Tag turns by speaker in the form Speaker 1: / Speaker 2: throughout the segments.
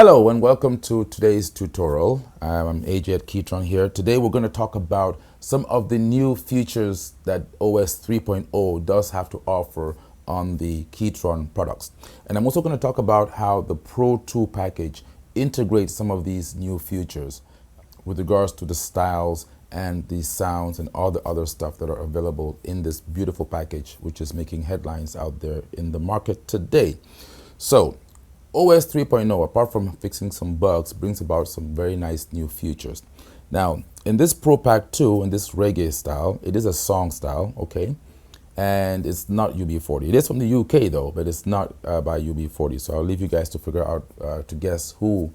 Speaker 1: Hello and welcome to today's tutorial. I'm AJ at Ketron here. Today we're going to talk about some of the new features that OS 3.0 does have to offer on the Ketron products. And I'm also going to talk about how the Pro 2 package integrates some of these new features with regards to the styles and the sounds and all the other stuff that are available in this beautiful package, which is making headlines out there in the market today. So OS 3.0, apart from fixing some bugs, brings about some very nice new features. Now, in this Pro Pack 2, in this reggae style, it is a song style, okay? And it's not UB40. It is from the UK though, but it's not by UB40. So I'll leave you guys to figure out, to guess who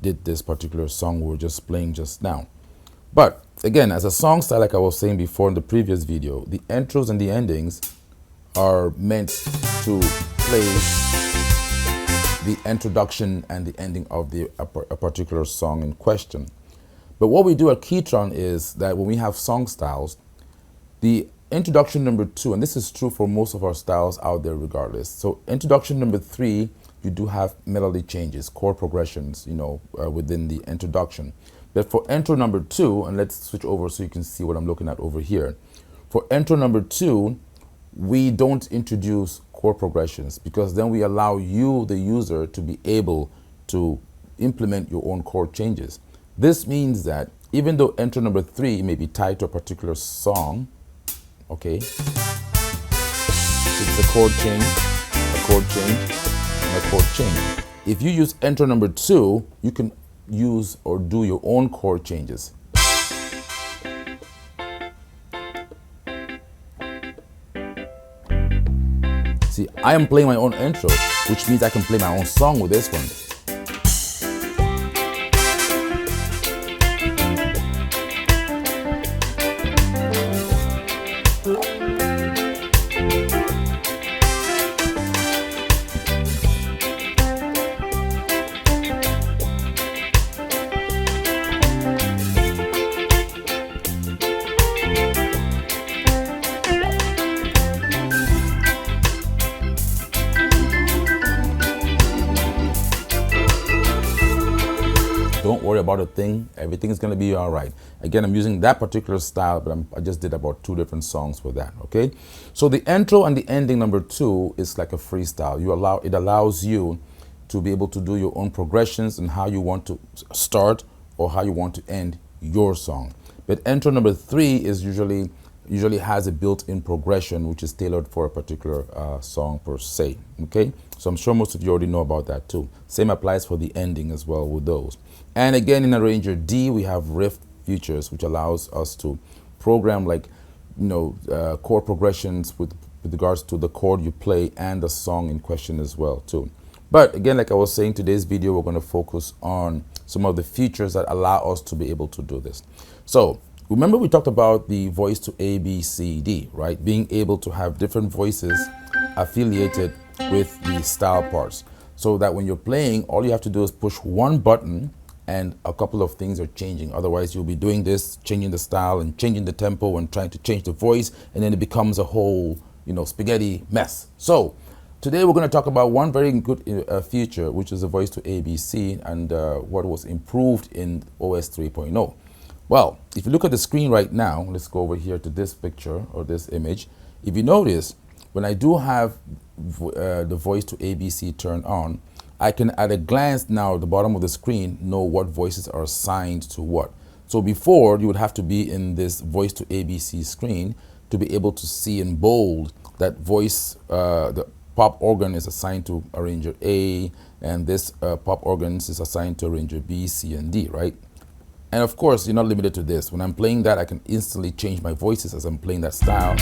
Speaker 1: did this particular song we were just playing just now. But again, as a song style, like I was saying before in the previous video, the intros and the endings are meant to play the introduction and the ending of a particular song in question. But what we do at Ketron is that when we have song styles, the introduction number 2, and this is true for most of our styles out there regardless. So introduction number 3, you do have melody changes, chord progressions, within the introduction. But for intro number 2, and let's switch over so you can see what I'm looking at over here. For intro number 2, we don't introduce chord progressions because then we allow you, the user, to be able to implement your own chord changes. This means that even though intro number 3 may be tied to a particular song, okay, it's a chord change, a chord change, and a chord change. If you use intro number 2, you can use or do your own chord changes. See, I am playing my own intro, which means I can play my own song with this one. Don't worry about a thing. Everything is going to be all right. Again, I'm using that particular style, but I just did about 2 different songs with that, okay? So the intro and the ending number 2 is like a freestyle. It allows you to be able to do your own progressions and how you want to start or how you want to end your song. But intro number 3 is usually has a built-in progression which is tailored for a particular song per se, okay? So I'm sure most of you already know about that too. Same applies for the ending as well with those. And again, in Arranger D, we have riff features, which allows us to program chord progressions with regards to the chord you play and the song in question as well too. But again, like I was saying, today's video, we're going to focus on some of the features that allow us to be able to do this. So remember we talked about the voice to A, B, C, D, right? Being able to have different voices affiliated with the style parts so that when you're playing, all you have to do is push one button and a couple of things are changing. Otherwise, you'll be doing this, changing the style and changing the tempo and trying to change the voice, and then it becomes a whole, spaghetti mess. So today we're going to talk about one very good feature, which is the voice to ABC and what was improved in OS 3.0. Well, if you look at the screen right now, let's go over here to this picture or this image. If you notice, when I do have the voice to ABC turned on, I can at a glance now at the bottom of the screen know what voices are assigned to what. So before, you would have to be in this voice to ABC screen to be able to see in bold that voice, the pop organ is assigned to Arranger A, and this pop organ is assigned to Arranger B, C, and D, right? And of course, you're not limited to this. When I'm playing that, I can instantly change my voices as I'm playing that style.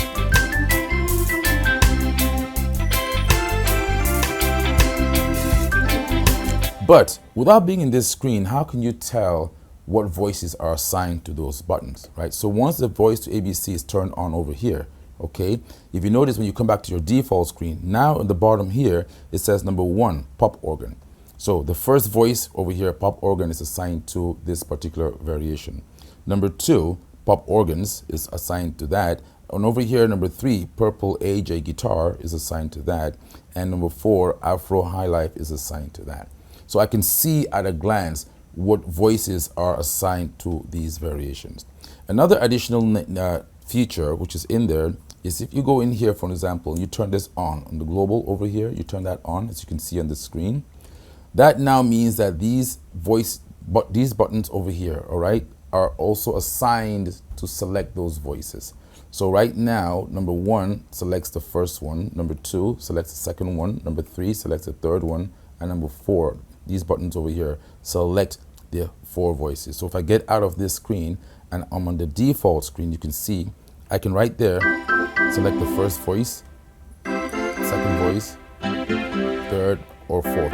Speaker 1: But without being in this screen, how can you tell what voices are assigned to those buttons, right? So once the voice to ABC is turned on over here, okay, if you notice when you come back to your default screen, now at the bottom here, it says number 1, pop organ. So the first voice over here, pop organ, is assigned to this particular variation. Number 2, pop organs, is assigned to that. And over here, number 3, purple AJ guitar is assigned to that. And number 4, Afro High Life is assigned to that. So I can see at a glance what voices are assigned to these variations. Another additional feature which is in there is if you go in here, for example, you turn this on the global over here, you turn that on, as you can see on the screen. That now means that these buttons over here, all right, are also assigned to select those voices. So right now, number 1 selects the first one, number 2 selects the second one, number 3 selects the third one, and number 4, these buttons over here select the 4 voices. So if I get out of this screen and I'm on the default screen, you can see I can right there select the first voice, second voice, third, or fourth.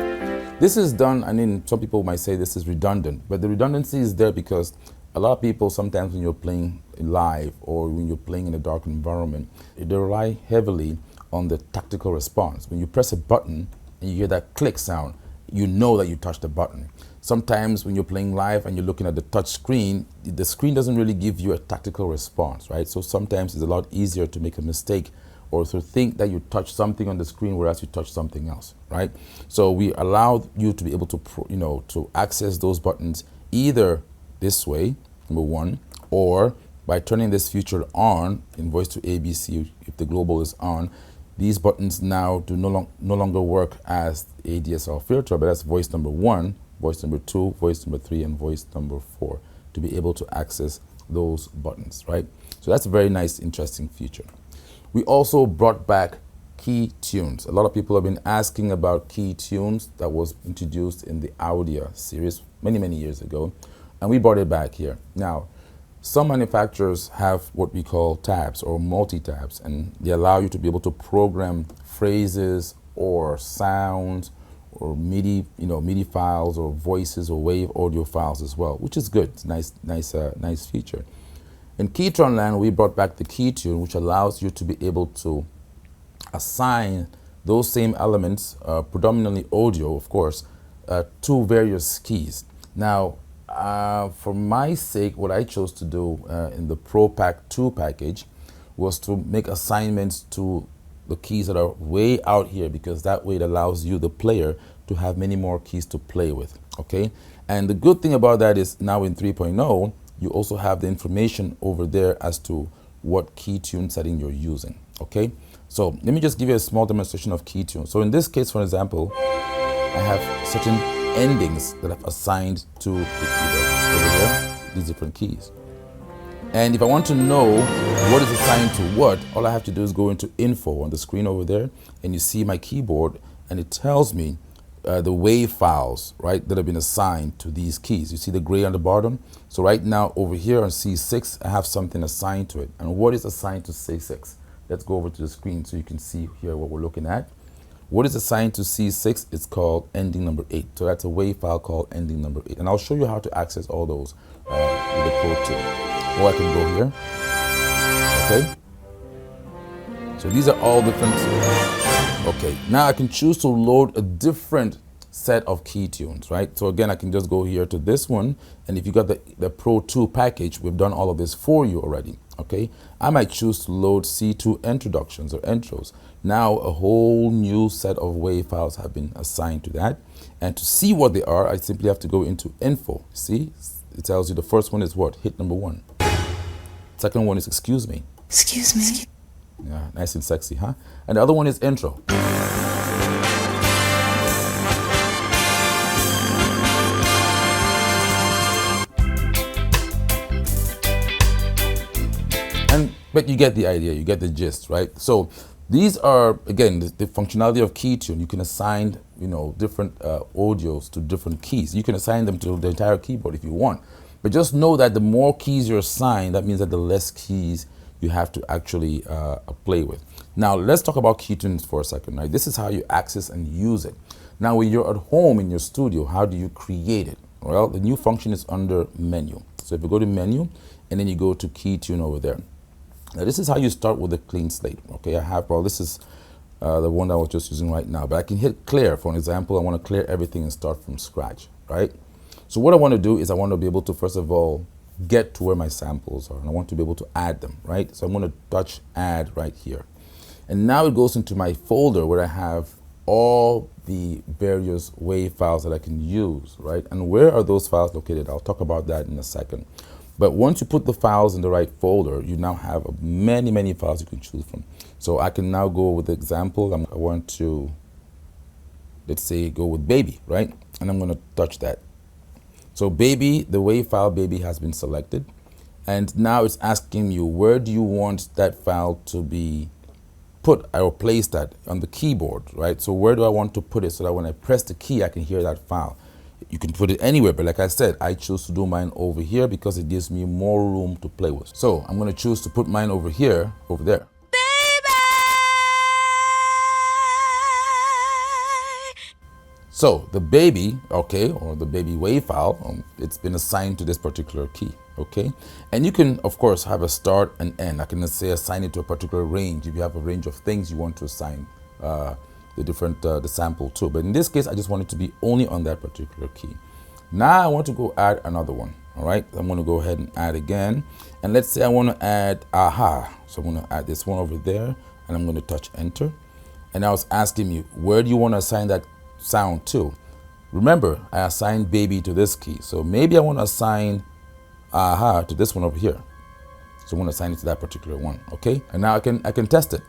Speaker 1: This is done, I mean, some people might say this is redundant, but the redundancy is there because a lot of people sometimes when you're playing live or when you're playing in a dark environment, they rely heavily on the tactical response. When you press a button and you hear that click sound, you know that you touched the button. Sometimes when you're playing live and you're looking at the touch screen, the screen doesn't really give you a tactical response, right? So sometimes it's a lot easier to make a mistake or to think that you touch something on the screen whereas you touch something else, right? So we allow you to be able to, to access those buttons either this way, number 1, or by turning this feature on in voice to ABC, if the global is on, these buttons now do no longer work as ADSL filter, but that's voice number 1, voice number 2, voice number 3, and voice number 4 to be able to access those buttons, right? So that's a very nice, interesting feature. We also brought back KeyTunes. A lot of people have been asking about KeyTunes that was introduced in the Audio series many, many years ago, and we brought it back here. Now, some manufacturers have what we call tabs or multi-tabs, and they allow you to be able to program phrases or sounds or MIDI files or voices or wave audio files as well, which is good. It's a nice feature. In Ketron land, we brought back the KeyTune, which allows you to be able to assign those same elements, predominantly audio, of course, to various keys. Now, for my sake, what I chose to do in the Pro Pack 2 package was to make assignments to the keys that are way out here, because that way it allows you, the player, to have many more keys to play with, okay? And the good thing about that is now in 3.0, you also have the information over there as to what KeyTune setting you're using, okay? So let me just give you a small demonstration of KeyTune. So in this case, for example, I have certain endings that I've assigned to the keyboard over there, these different keys. And if I want to know what is assigned to what, all I have to do is go into info on the screen over there, and you see my keyboard, and it tells me the wave files, right, that have been assigned to these keys. You see the gray on the bottom? So right now over here on C6, I have something assigned to it. And what is assigned to C6? Let's go over to the screen so you can see here what we're looking at. What is assigned to C6? It's called ending number 8. So that's a wave file called ending number 8. And I'll show you how to access all those with the Pro 2. Or I can go here, okay? So these are all different. Okay, now I can choose to load a different set of KeyTunes, right? So again, I can just go here to this one, and if you got the Pro 2 package, we've done all of this for you already, okay? I might choose to load C2 introductions or intros. Now a whole new set of wave files have been assigned to that, and to see what they are, I simply have to go into info. See, it tells you the first one is what? Hit number 1. Second one is excuse me.
Speaker 2: Excuse me.
Speaker 1: Yeah, nice and sexy, huh? And the other one is intro. But you get the idea, you get the gist, right? So these are, again, the functionality of KeyTune. You can assign, different audios to different keys. You can assign them to the entire keyboard if you want. But just know that the more keys you're assigned, that means that the less keys you have to actually play with. Now, let's talk about KeyTunes for a second, right? This is how you access and use it. Now, when you're at home in your studio, how do you create it? Well, the new function is under menu. So if you go to menu, and then you go to KeyTune over there. Now, this is how you start with a clean slate. Okay, this is the one that I was just using right now, but I can hit clear. For an example, I want to clear everything and start from scratch, right? So what I want to do is I want to be able to, first of all, get to where my samples are, and I want to be able to add them, right? So I'm going to touch add right here. And now it goes into my folder where I have all the various WAV files that I can use, right? And where are those files located? I'll talk about that in a second. But once you put the files in the right folder, you now have many, many files you can choose from. So I can now go with the example. I want to, let's say, go with baby, right? And I'm going to touch that. So baby, the WAV file baby has been selected. And now it's asking you, where do you want that file to be put or placed at on the keyboard, right? So where do I want to put it so that when I press the key, I can hear that file? You can put it anywhere, but like I said, I choose to do mine over here because it gives me more room to play with. So I'm going to choose to put mine over here, over there. So the baby, okay, or the baby WAV file, it's been assigned to this particular key, okay? And you can, of course, have a start and end. I can say assign it to a particular range if you have a range of things you want to assign the sample to. But in this case, I just want it to be only on that particular key. Now I want to go add another one, all right? I'm going to go ahead and add again. And let's say I want to add aha. So I'm going to add this one over there, and I'm going to touch enter. And now it's asking me, where do you want to assign that sound to? Remember, I assigned baby to this key, so maybe I want to assign aha to this one over here. So I'm going to assign it to that particular one, okay? And now I can test it.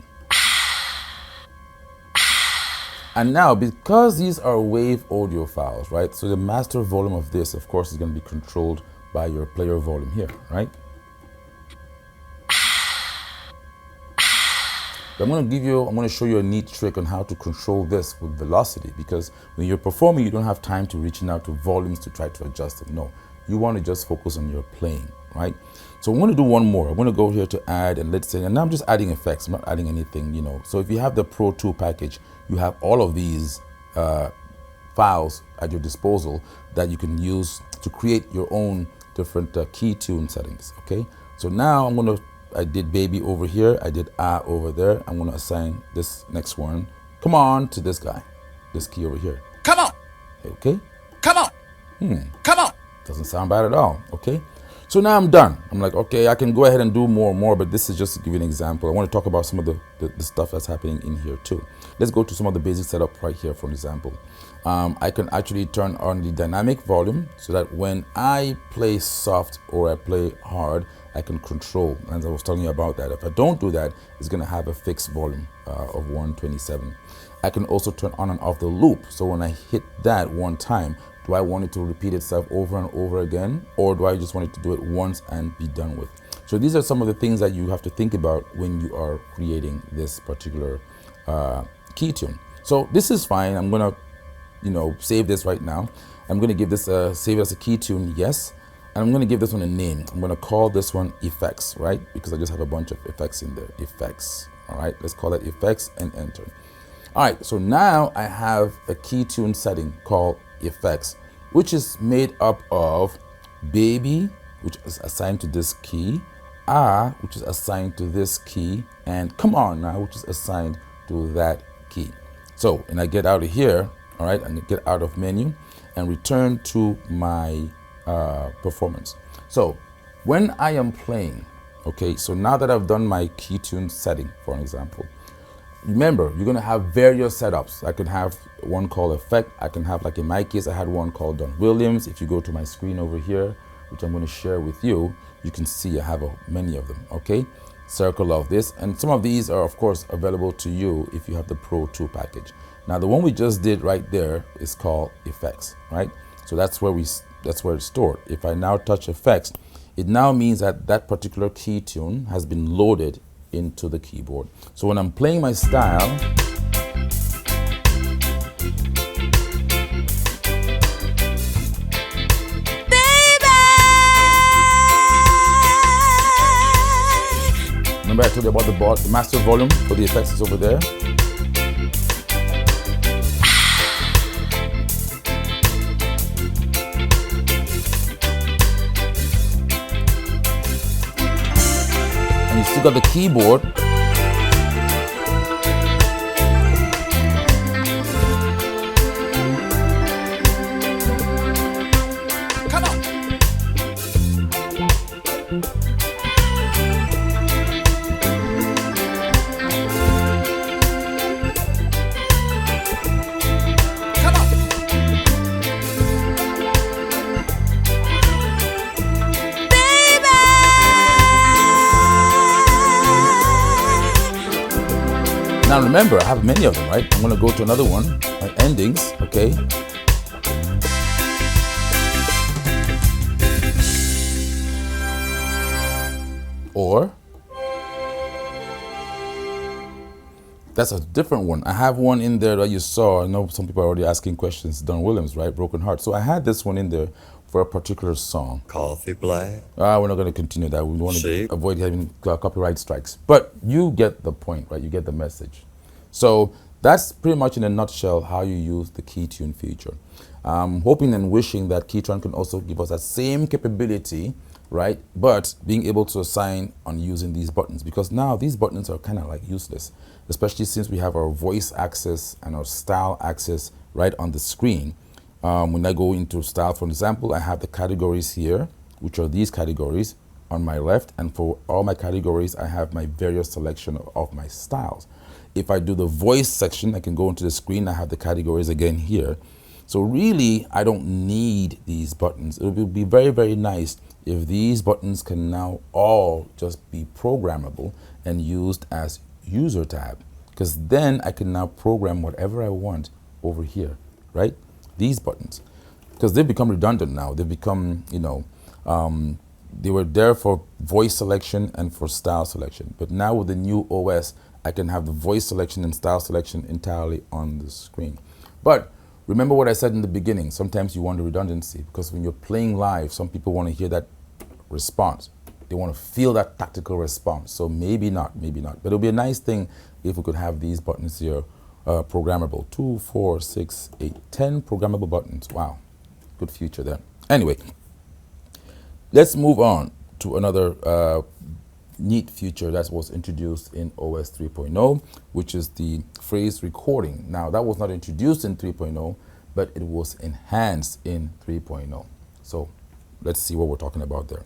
Speaker 1: And now, because these are WAV audio files, right? So the master volume of this, of course, is going to be controlled by your player volume here, right? But I'm going to show you a neat trick on how to control this with velocity, because when you're performing, you don't have time to reaching out to volumes to try to adjust them. No, you want to just focus on your playing, right? So I'm going to do one more. I'm going to go here to add, and let's say, and now I'm just adding effects. I'm not adding anything, you know. So if you have the Pro 2 package, you have all of these files at your disposal that you can use to create your own different KeyTune settings, okay? So now I did baby over here, I did over there. I'm going to assign this next one, come on, to this guy, this key over here.
Speaker 2: Come on.
Speaker 1: Okay.
Speaker 2: Come on. Come on.
Speaker 1: Doesn't sound bad at all, okay? So now I'm done. I'm like, okay, I can go ahead and do more, but this is just to give you an example. I want to talk about some of the stuff that's happening in here too. Let's go to some of the basic setup right here, for example. I can actually turn on the dynamic volume so that when I play soft or I play hard, I can control. And I was telling you about that. If I don't do that, it's going to have a fixed volume of 127. I can also turn on and off the loop. So when I hit that one time, do I want it to repeat itself over and over again? Or do I just want it to do it once and be done with? So these are some of the things that you have to think about when you are creating this particular KeyTune. So this is fine. I'm going to, save this right now. I'm going to give this save it as a KeyTune, yes. And I'm going to give this one a name. I'm going to call this one effects, right? Because I just have a bunch of effects in there. Effects. All right. Let's call it effects and enter. All right. So now I have a KeyTune setting called effects, which is made up of baby, which is assigned to this key, which is assigned to this key, and come on now, which is assigned to that key. So, and I get out of here, all right, and get out of menu and return to my performance. So when I am playing, okay, so now that I've done my KeyTune setting, for an example, remember, you're going to have various setups. I can have one called effect. I can have, like in my case, I had one called Don Williams. If you go to my screen over here, which I'm going to share with you, you can see I have many of them, okay? Circle of this. And some of these are, of course, available to you if you have the Pro 2 package. Now, the one we just did right there is called effects, right? So that's where it's stored. If I now touch effects, it now means that that particular KeyTune has been loaded into the keyboard. So when I'm playing my style, baby! Remember I told you about the master volume for the effects is over there. You still got the keyboard.
Speaker 2: Come on.
Speaker 1: Now remember, I have many of them, right? I'm going to go to another one, my endings, okay? Or, that's a different one. I have one in there that you saw. I know some people are already asking questions. Don Williams, right? Broken Heart. So I had this one in there for a particular song.
Speaker 3: Coffee black.
Speaker 1: We're not going to continue that. We want to avoid having copyright strikes. But you get the point, right? You get the message. So that's pretty much in a nutshell how you use the KeyTune feature. I'm hoping and wishing that Ketron can also give us that same capability, right? But being able to assign on using these buttons, because now these buttons are kind of like useless, especially since we have our voice access and our style access right on the screen. When I go into style, for example, I have the categories here, which are these categories on my left. And for all my categories, I have my various selection of my styles. If I do the voice section, I can go into the screen. I have the categories again here. So really, I don't need these buttons. It would be very, very nice if these buttons can now all just be programmable and used as user tab, because then I can now program whatever I want over here, right? These buttons, because they've become redundant now. They've become, you know, they were there for voice selection and for style selection. But now with the new OS, I can have the voice selection and style selection entirely on the screen. But remember what I said in the beginning, sometimes you want the redundancy, because when you're playing live, some people want to hear that response. They want to feel that tactical response. So maybe not, maybe not. But it'll be a nice thing if we could have these buttons here programmable. 2, 4, 6, 8, 10 programmable buttons. Wow, good future there. Anyway, let's move on to another neat feature that was introduced in OS 3.0, which is the phrase recording. Now, that was not introduced in 3.0, but it was enhanced in 3.0. So let's see what we're talking about there.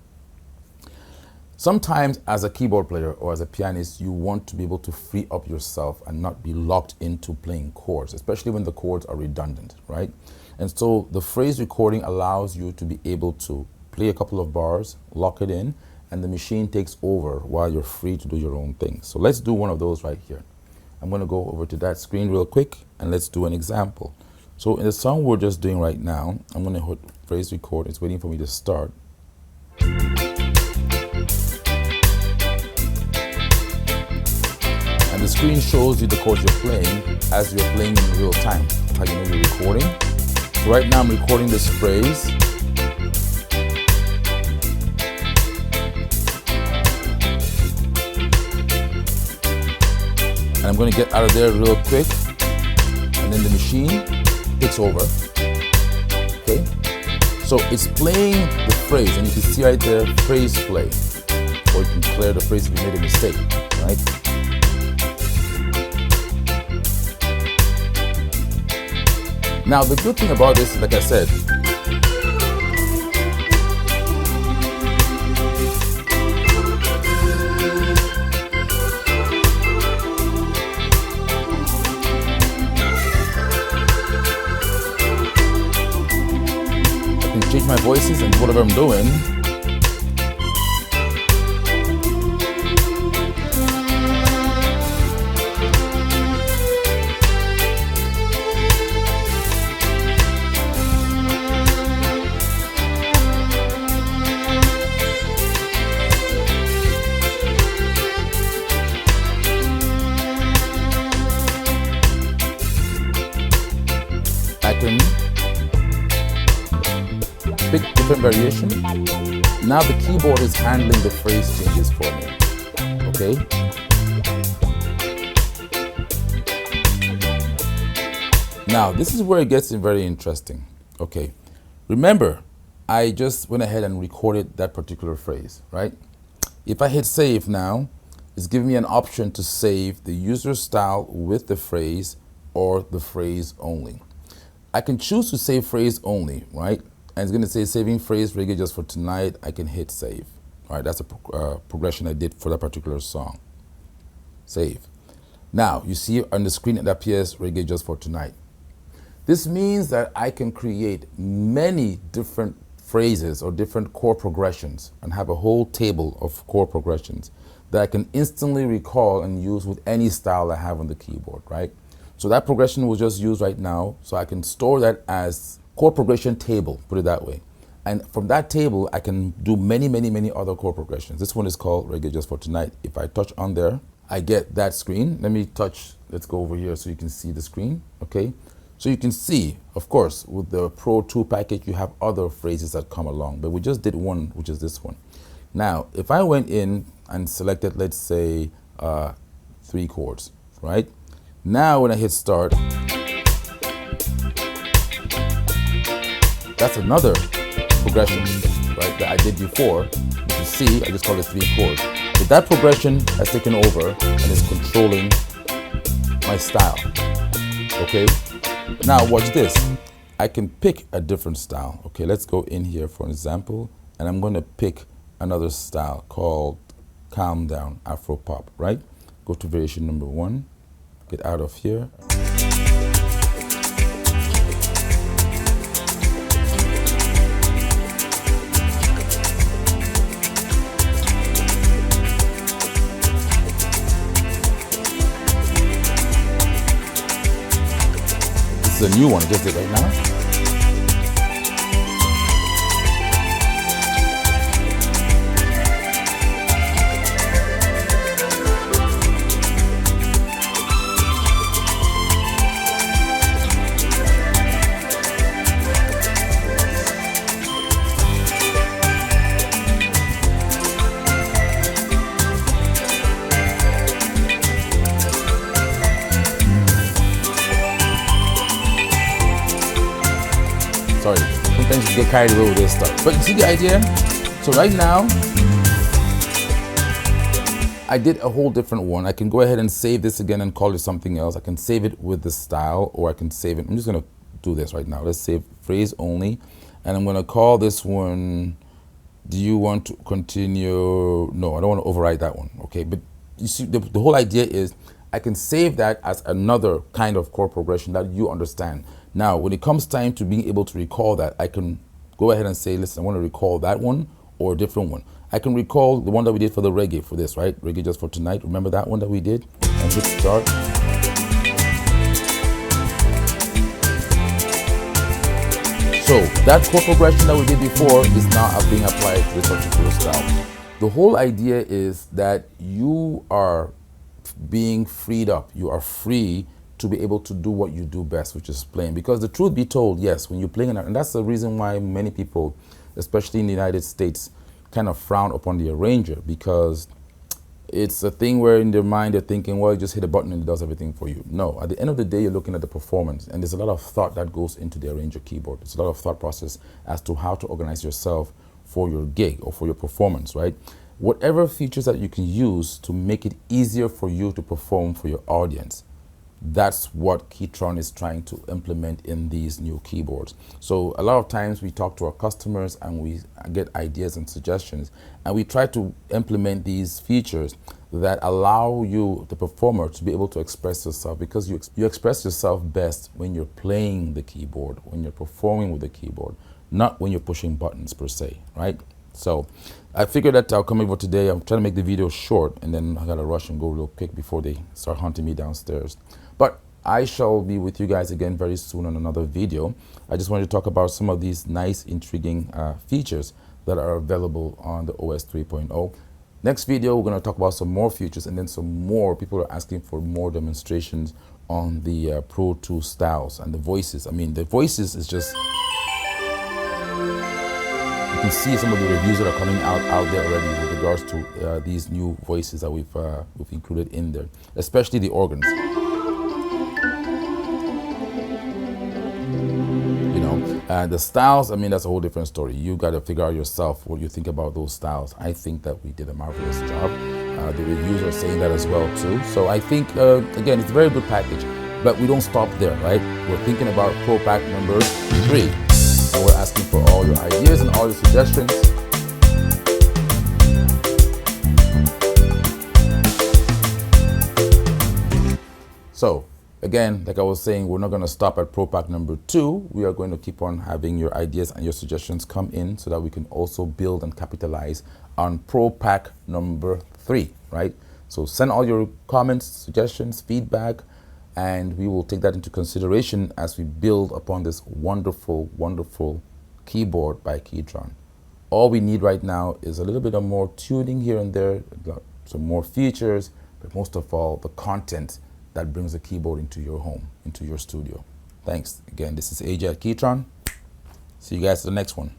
Speaker 1: Sometimes as a keyboard player or as a pianist, you want to be able to free up yourself and not be locked into playing chords, especially when the chords are redundant, right? And so the phrase recording allows you to be able to play a couple of bars, lock it in, and the machine takes over while you're free to do your own thing. So let's do one of those right here. I'm going to go over to that screen real quick and let's do an example. So in the song we're just doing right now, I'm going to hit phrase record. It's waiting for me to start. And the screen shows you the chords you're playing as you're playing in real time. How you know you're recording. So right now I'm recording this phrase. And I'm going to get out of there real quick, and then the machine takes over. Okay, so it's playing the phrase, and you can see right there, phrase play, or you can clear the phrase if you made a mistake, right? Now the good thing about this is, like I said, change my voices and whatever I'm doing. I can pick different variation. Now the keyboard is handling the phrase changes for me. Okay. Now this is where it gets very interesting. Okay. Remember, I just went ahead and recorded that particular phrase, right? If I hit save now, it's giving me an option to save the user style with the phrase or the phrase only. I can choose to save phrase only, right? And it's going to say saving phrase reggae just for tonight. I can hit save. All right, that's a progression I did for that particular song. Save. Now, you see on the screen it appears reggae just for tonight. This means that I can create many different phrases or different chord progressions and have a whole table of chord progressions that I can instantly recall and use with any style I have on the keyboard, right? So that progression was just used right now, so I can store that as chord progression table, put it that way. And from that table, I can do many, many, many other chord progressions. This one is called Reggae Just for Tonight. If I touch on there, I get that screen. Let me touch, let's go over here so you can see the screen, okay? So you can see, of course, with the Pro 2 package, you have other phrases that come along, but we just did one, which is this one. Now, if I went in and selected, let's say, 3 chords, right? Now when I hit start, that's another progression, right, that I did before. You see, I just call it 3 chords. But that progression has taken over and is controlling my style, okay? Now watch this. I can pick a different style. Okay, let's go in here for an example, and I'm going to pick another style called Calm Down Afro Pop, right? Go to variation number 1, get out of here. This is a new one I just did right now. Sorry, sometimes you get carried away with this stuff. But you see the idea? So right now, I did a whole different one. I can go ahead and save this again and call it something else. I can save it with the style, or I can save it. I'm just gonna do this right now. Let's save phrase only. And I'm gonna call this one, do you want to continue? No, I don't want to overwrite that one, okay? But you see, the whole idea is I can save that as another kind of chord progression that you understand. Now, when it comes time to being able to recall that, I can go ahead and say, listen, I want to recall that one or a different one. I can recall the one that we did for the reggae for this, right? Reggae Just for Tonight. Remember that one that we did? And hit start. So that chord progression that we did before is now being applied to this particular style. The whole idea is that you are being freed up. You are free to be able to do what you do best, which is playing. Because the truth be told, yes, when you're playing, and that's the reason why many people, especially in the United States, kind of frown upon the arranger, because it's a thing where in their mind they're thinking, well, you just hit a button and it does everything for you. No, at the end of the day, you're looking at the performance, and there's a lot of thought that goes into the arranger keyboard. There's a lot of thought process as to how to organize yourself for your gig or for your performance, right? Whatever features that you can use to make it easier for you to perform for your audience, that's what Ketron is trying to implement in these new keyboards. So a lot of times we talk to our customers and we get ideas and suggestions, and we try to implement these features that allow you, the performer, to be able to express yourself, because you express yourself best when you're playing the keyboard, when you're performing with the keyboard, not when you're pushing buttons per se, right? So I figured that I'll come over today. I'm trying to make the video short, and then I gotta rush and go real quick before they start hunting me downstairs. But I shall be with you guys again very soon on another video. I just wanted to talk about some of these nice, intriguing features that are available on the OS 3.0. Next video, we're going to talk about some more features, and then some more. People are asking for more demonstrations on the Pro 2 styles and the voices. I mean, the voices is just... You can see some of the reviews that are coming out there already with regards to these new voices that we've included in there, especially the organs. The styles, I mean, that's a whole different story. You got to figure out yourself what you think about those styles. I think that we did a marvelous job. The reviews are saying that as well too. So I think, again, it's a very good package, but we don't stop there, right? We're thinking about Pro Pack number 3. And we're asking for all your ideas and all your suggestions. So Again, like I was saying, we're not going to stop at Pro Pack number 2. We are going to keep on having your ideas and your suggestions come in so that we can also build and capitalize on Pro Pack number 3, right? So send all your comments, suggestions, feedback, and we will take that into consideration as we build upon this wonderful, wonderful keyboard by Ketron. All we need right now is a little bit of more tuning here and there, some more features, but most of all, the content that brings the keyboard into your home, into your studio. Thanks. Again, this is AJ at Ketron. See you guys at the next one.